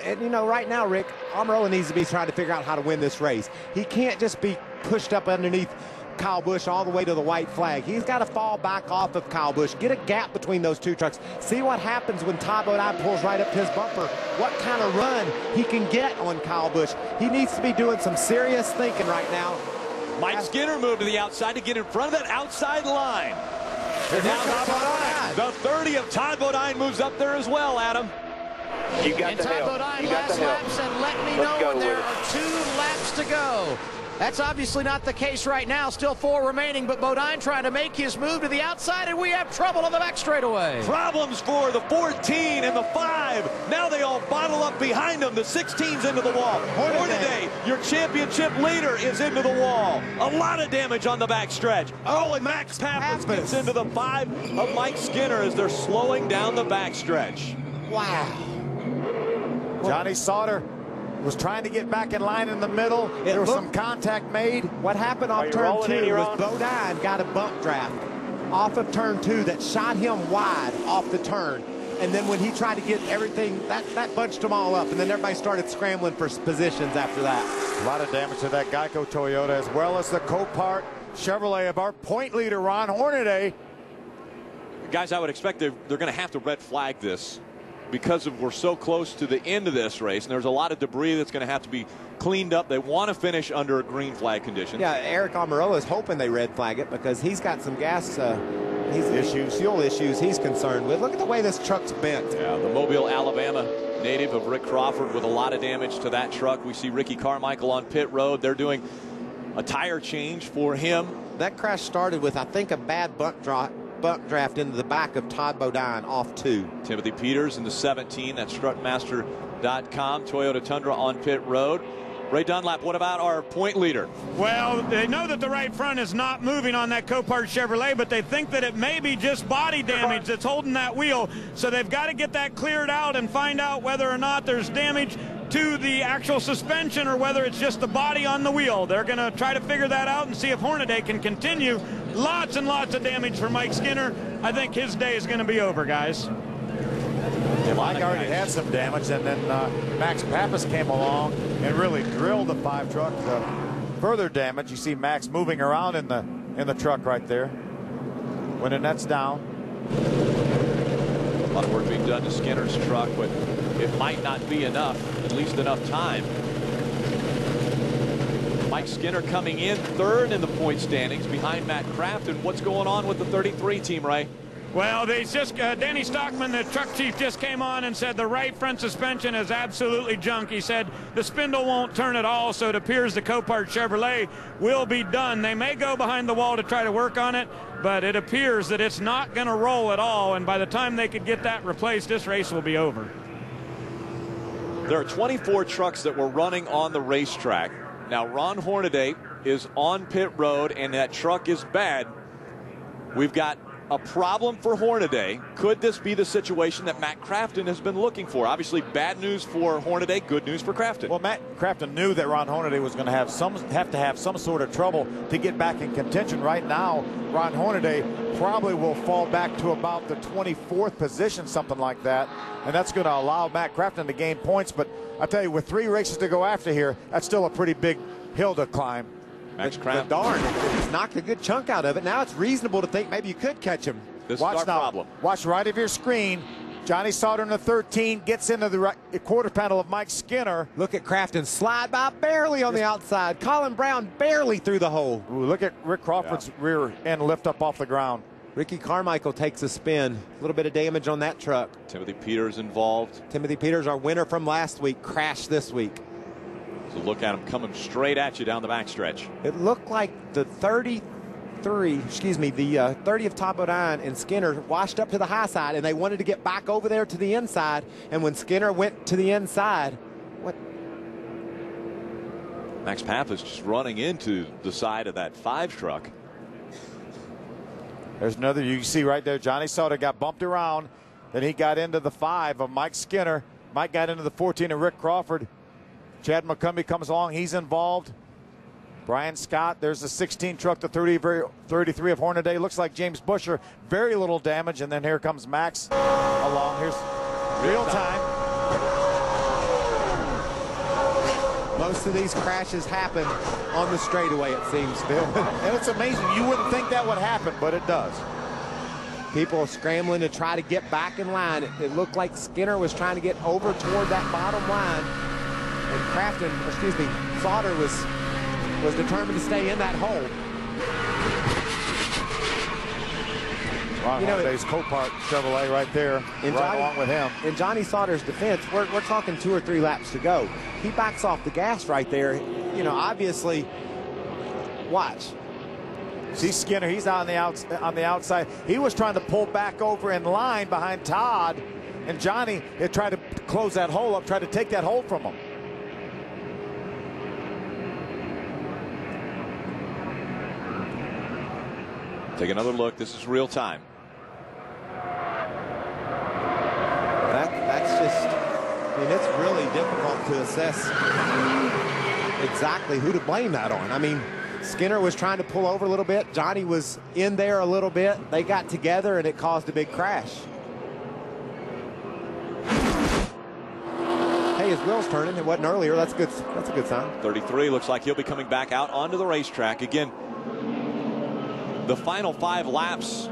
And, you know, right now, Rick, Almirola needs to be trying to figure out how to win this race. He can't just be pushed up underneath Kyle Busch all the way to the white flag. He's got to fall back off of Kyle Busch, get a gap between those two trucks, see what happens when Todd Bodine pulls right up to his bumper, what kind of run he can get on Kyle Busch. He needs to be doing some serious thinking right now. Mike Skinner moved to the outside to get in front of that outside line. And now Todd Bodine. The 30 of Todd Bodine moves up there as well, Adam. You got and the Todd help. Bodine You got last the help. laps and let me Let's know go when there with it. are 2 laps to go. That's obviously not the case right now. Still 4 remaining, but Bodine trying to make his move to the outside, and we have trouble on the back straightaway. Problems for the 14 and the 5. Now they all bottle up behind them. The 16's into the wall. Hornaday, your championship leader, is into the wall. A lot of damage on the back stretch. Oh, and Max Pappas gets into the 5 of Mike Skinner as they're slowing down the back stretch. Wow. Johnny Sauter was trying to get back in line in the middle. There was some contact made. What happened off turn 2 was Bodine got a bump draft off of turn 2 that shot him wide off the turn. And then when he tried to get everything, that bunched them all up. And then everybody started scrambling for positions after that. A lot of damage to that Geico Toyota, as well as the Copart Chevrolet of our point leader, Ron Hornaday. Guys, I would expect they're going to have to red flag this because we're so close to the end of this race, and there's a lot of debris that's going to have to be cleaned up. They want to finish under a green flag condition. Yeah, Eric Almirola is hoping they red flag it because he's got some gas fuel issues he's concerned with. Look at the way this truck's bent. Yeah, the Mobile, Alabama native of Rick Crawford with a lot of damage to that truck. We see Ricky Carmichael on pit road. They're doing a tire change for him. That crash started with, I think, a bad buck draft into the back of Todd Bodine off 2. Timothy Peters in the 17. That's strutmaster.com. Toyota Tundra on pit road. Ray Dunlap, what about our point leader? Well, they know that the right front is not moving on that Copart Chevrolet, but they think that it may be just body damage that's holding that wheel. So they've got to get that cleared out and find out whether or not there's damage to the actual suspension or whether it's just the body on the wheel. They're going to try to figure that out and see if Hornaday can continue. Lots and lots of damage for Mike Skinner. I think his day is going to be over, guys. Yeah, Mike already had some damage, and then Max Pappas came along and really drilled the 5 truck. Further damage. You see Max moving around in the truck right there. When the net's down. A lot of work being done to Skinner's truck, but it might not be enough, at least enough time. Mike Skinner coming in 3rd in the point standings behind Matt Craft. And what's going on with the 33 team, Ray? Well, they just Danny Stockman, the truck chief, just came on and said the right front suspension is absolutely junk. He said the spindle won't turn at all, so it appears the Copart Chevrolet will be done. They may go behind the wall to try to work on it, but it appears that it's not going to roll at all, and by the time they could get that replaced, this race will be over. There are 24 trucks that were running on the racetrack. Now, Ron Hornaday is on pit road, and that truck is bad. We've got a problem for Hornaday. Could this be the situation that Matt Crafton has been looking for? Obviously, bad news for Hornaday, good news for Crafton. Well, Matt Crafton knew that Ron Hornaday was going to have to have some sort of trouble to get back in contention. Right now, Ron Hornaday probably will fall back to about the 24th position, something like that, and that's going to allow Matt Crafton to gain points. But I tell you, with 3 races to go after here, that's still a pretty big hill to climb. Max Crafton. Darn, he's knocked a good chunk out of it. Now it's reasonable to think maybe you could catch him. This is our problem. Watch right of your screen. Johnny Sauter in the 13 gets into the quarter panel of Mike Skinner. Look at Crafton slide by barely on the outside. Colin Brown barely through the hole. Ooh, look at Rick Crawford's rear end lift up off the ground. Ricky Carmichael takes a spin. A little bit of damage on that truck. Timothy Peters involved. Timothy Peters, our winner from last week, crashed this week. So look at him coming straight at you down the backstretch. It looked like the 30 of Todd Bodine and Skinner washed up to the high side, and they wanted to get back over there to the inside. And when Skinner went to the inside, what? Max Pappas just running into the side of that 5 truck. There's another, you see right there, Johnny Sauter got bumped around. Then he got into the 5 of Mike Skinner. Mike got into the 14 of Rick Crawford. Chad McCumbee comes along. He's involved. Brian Scott, there's the 16 truck, the 33 of Hornaday. Looks like James Busher, very little damage. And then here comes Max along. Here's real time. Most of these crashes happen on the straightaway, it seems, Phil. And it's amazing. You wouldn't think that would happen, but it does. People scrambling to try to get back in line. It looked like Skinner was trying to get over toward that bottom line. And Sauter was determined to stay in that hole. Ron Hornaday's Copart Chevrolet right there, along with him. In Johnny Sauter's defense, we're talking 2 or 3 laps to go. He backs off the gas right there. You know, obviously, watch. See Skinner, he's on the outside. He was trying to pull back over in line behind Todd, and Johnny had tried to close that hole up, tried to take that hole from him. Take another look. This is real time. That's just, I mean, it's really difficult to assess exactly who to blame that on. I mean, Skinner was trying to pull over a little bit. Johnny was in there a little bit. They got together and it caused a big crash. Hey, his wheel's turning. It wasn't earlier. That's good. That's a good sign. 33 looks like he'll be coming back out onto the racetrack again. The final 5 laps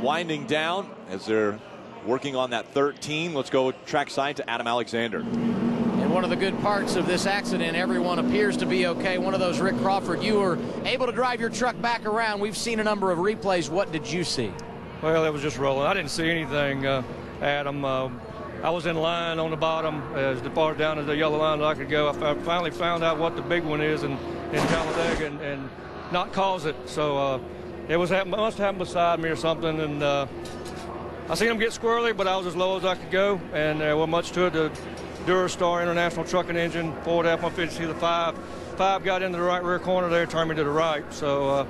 winding down as they're working on that 13. Let's go trackside to Adam Alexander. And one of the good parts of this accident, everyone appears to be okay. One of those, Rick Crawford, you were able to drive your truck back around. We've seen a number of replays. What did you see? Well, it was just rolling. I didn't see anything, Adam. I was in line on the bottom as far down as the yellow line that I could go. I finally found out what the big one is in Talladega and not cause it. So it must have happened beside me or something. And I seen them get squirrely, but I was as low as I could go. And there wasn't much to it. The Durastar International Trucking Engine, Ford F-150, the 5 got into the right rear corner there, turned me to the right. So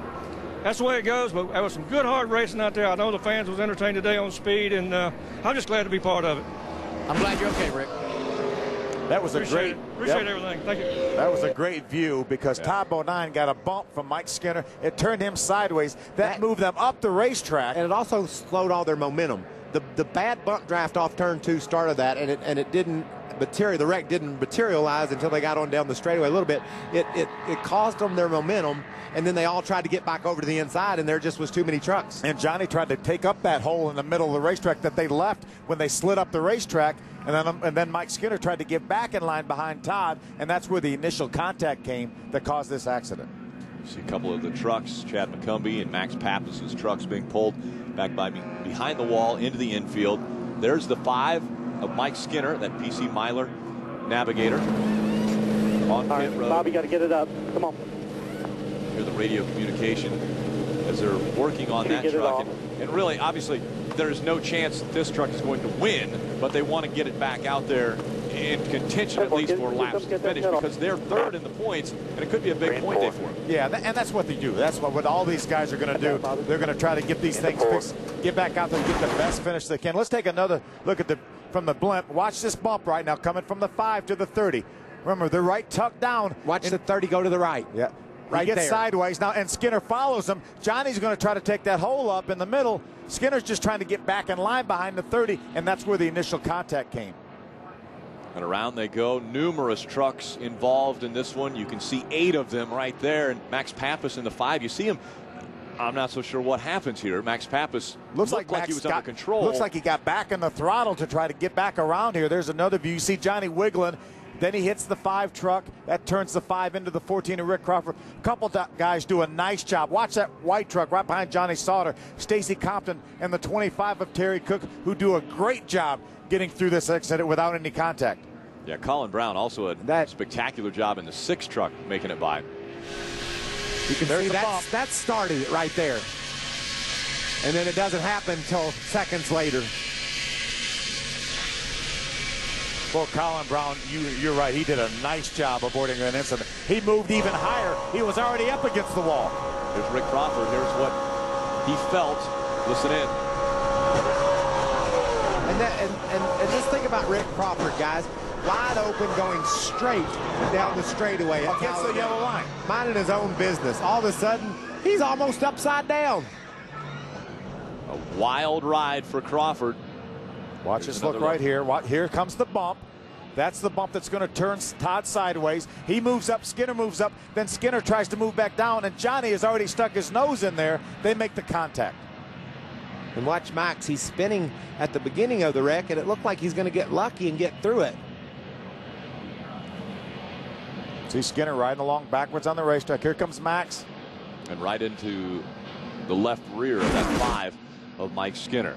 that's the way it goes, but there was some good hard racing out there. I know the fans was entertained today on speed, and I'm just glad to be part of it. I'm glad you're okay, Rick. That was Appreciate everything. Thank you. That was a great view because Todd Bodine got a bump from Mike Skinner. It turned him sideways. That moved them up the racetrack. And it also slowed all their momentum. The bad bump draft off turn 2 started that, and it didn't material. The wreck didn't materialize until they got on down the straightaway a little bit. It caused them their momentum, and then they all tried to get back over to the inside, and there just was too many trucks. And Johnny tried to take up that hole in the middle of the racetrack that they left when they slid up the racetrack, and then Mike Skinner tried to get back in line behind Todd, and that's where the initial contact came that caused this accident. You see a couple of the trucks, Chad McCumbee and Max Pappas's trucks being pulled back behind the wall into the infield. There's the 5 of Mike Skinner, that PC Myler Navigator on pit road. Bobby, got to get it up. Come on. Hear the radio communication as they're working on that truck. And really, obviously, there's no chance that this truck is going to win, but they want to get it back out there in contention at least 4 laps to finish because they're 3rd in the points, and it could be a big point day for them. Yeah, and that's what they do. That's what all these guys are going to do. They're going to try to get these things fixed, get back out there and get the best finish they can. Let's take another look at from the blimp. Watch this bump right now coming from the 5 to the 30. Remember, they're right tucked down. Watch the 30 go to the right. Yeah. Right he gets there. Sideways now, and Skinner follows him. Johnny's going to try to take that hole up in the middle. Skinner's just trying to get back in line behind the 30, and that's where the initial contact came. And around they go. Numerous trucks involved in this one. You can see 8 of them right there. And Max Pappas in the 5. You see him. I'm not so sure what happens here. Max Pappas looked like he was under control. Looks like he got back in the throttle to try to get back around here. There's another view. You see Johnny wiggling. Then he hits the 5 truck. That turns the 5 into the 14 of Rick Crawford. A couple guys do a nice job. Watch that white truck right behind Johnny Sauter. Stacy Compton and the 25 of Terry Cook, who do a great job getting through this accident without any contact. Yeah, Colin Brown also a spectacular job in the 6 truck making it by. You can see that started it right there. And then it doesn't happen until seconds later. Well, Colin Brown, you're right. He did a nice job avoiding an incident. He moved even higher. He was already up against the wall. Here's Rick Crawford. Here's what he felt. Listen in. And just think about Rick Crawford, guys. Wide open, going straight down the straightaway. Against the yellow line. Minding his own business. All of a sudden, he's almost upside down. A wild ride for Crawford. Watch this look right here. Here comes the bump. That's the bump that's going to turn Todd sideways. He moves up, Skinner moves up, then Skinner tries to move back down, and Johnny has already stuck his nose in there. They make the contact. And watch Max, he's spinning at the beginning of the wreck, and it looked like he's going to get lucky and get through it. See Skinner riding along backwards on the racetrack. Here comes Max. And right into the left rear of that 5 of Mike Skinner.